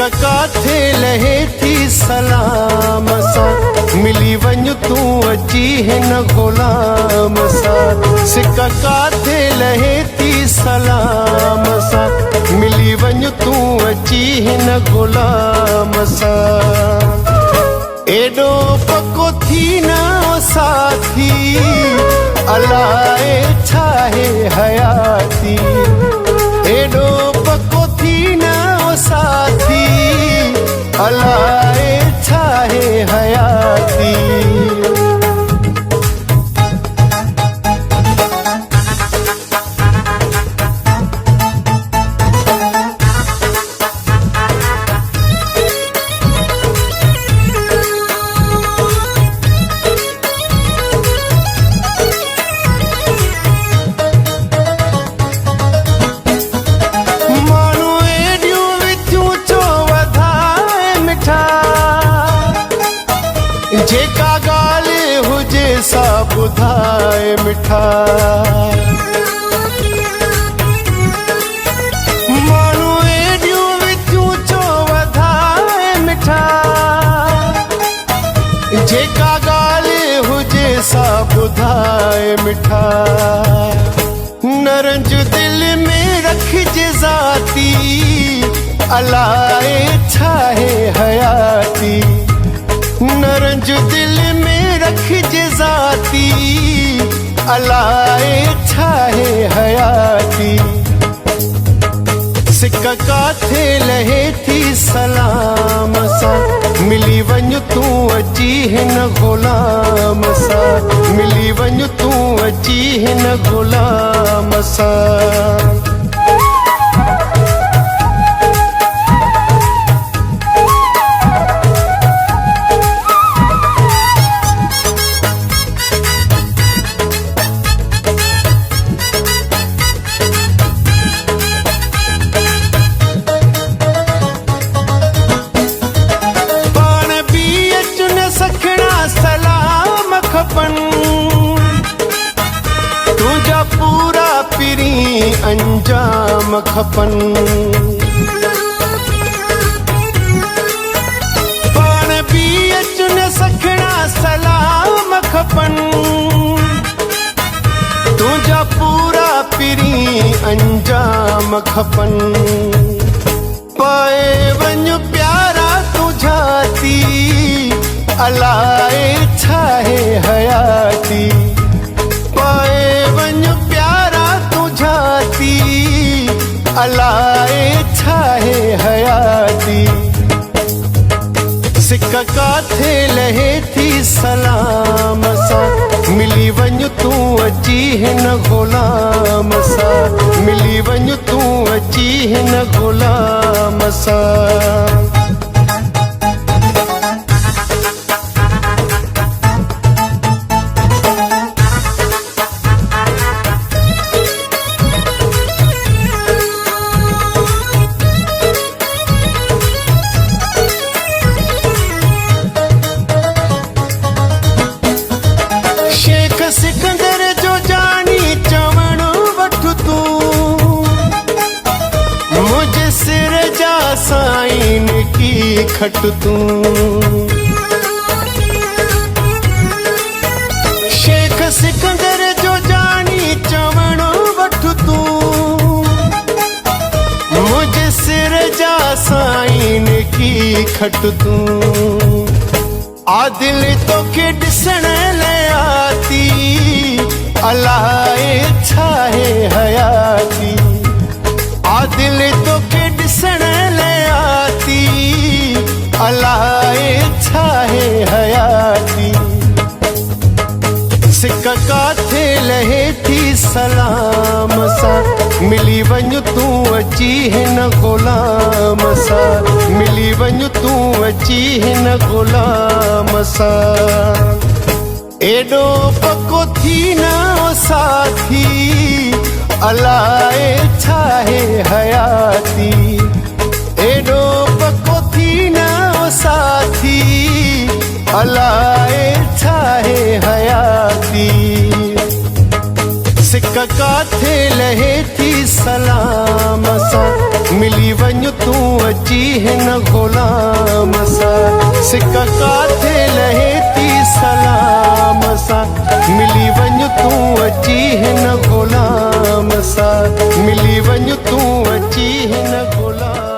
सिक्का काथे लहे थी सलाम सा, मिली वञ तूं अची हिन गुलाम सा। सिक्का काथे लहे थी सलाम सा, मिली वञ तूं अची हिन गुलाम सा। एडो पको थी न साथी, अलाए छाहे हयाती। एडो पको थी न साथी, अलाए छाहे हयाती। जेका ॻाल्हि हुजे सा ॿुधाए मिठा, माण्हू एॾियूं विथियूं छो वधाए मिठा। जेका ॻाल्हि हुजे सा ॿुधाए मिठा, न रंज दिल में रखिजे ज़ाती, अलाए छाहे हयाती। न रंज दिल में रखिजे ज़ाती, अलाए छाहे हयाती। सिक्का काथे लहे थी सलाम सा, मिली वञ तूं अची हिन गुलाम सा। मिली वञ तूं अची हिन गुलाम सा। तुझा पूरा पिरी अंजाम खपन, पाण भी अचुन सखणा सलाम खपन। तुझा पूरा पिरी अंजाम खपन, पाए वञ प्यारा तुझा थी, अलाए छाहे हयाती। पाए वञ प्यारा तुझा थी, अलाए छाहे हयाती। सिक्का काथे लहे थी सलाम सा, मिली वञ तूं अची हिन गुलाम सा। मिली वञ तूं अची हिन गुलाम सा। सिकंदर जो जानी चवण वठ तूं, मुझे सिर जा साईन की खट तूं। शेख सिकंदर जो जानी चवण वठ तूं, मुझे सिर जा साईन की खट तूं। आदिल तोखे ॾिसण लाइ आती, अलाए छाहे हयाती। आदिल तोखे ॾिसण लाइ आती, अलाए छाहे हयाती। सिक्का काथे लहे थी सलाम सा, मिली वञ तूं अची हिन गुलाम सा। मिली वञ तूं अची हिन गुलाम सा। एडो पको थी न साथी, अलाए छाहे हयाती। एडो पको थी न साथी, अलाए छाहे हयाती। सिक्का काथे लहे थी सलाम सा, मिली वञ तूं अची अची हिन ग़ुलाम सां सिका काथे लहे थी सलाम सां मिली वञ तूं अची हिन ग़ुलाम सां मिली वञ तूं अची हिन ग़ुलाम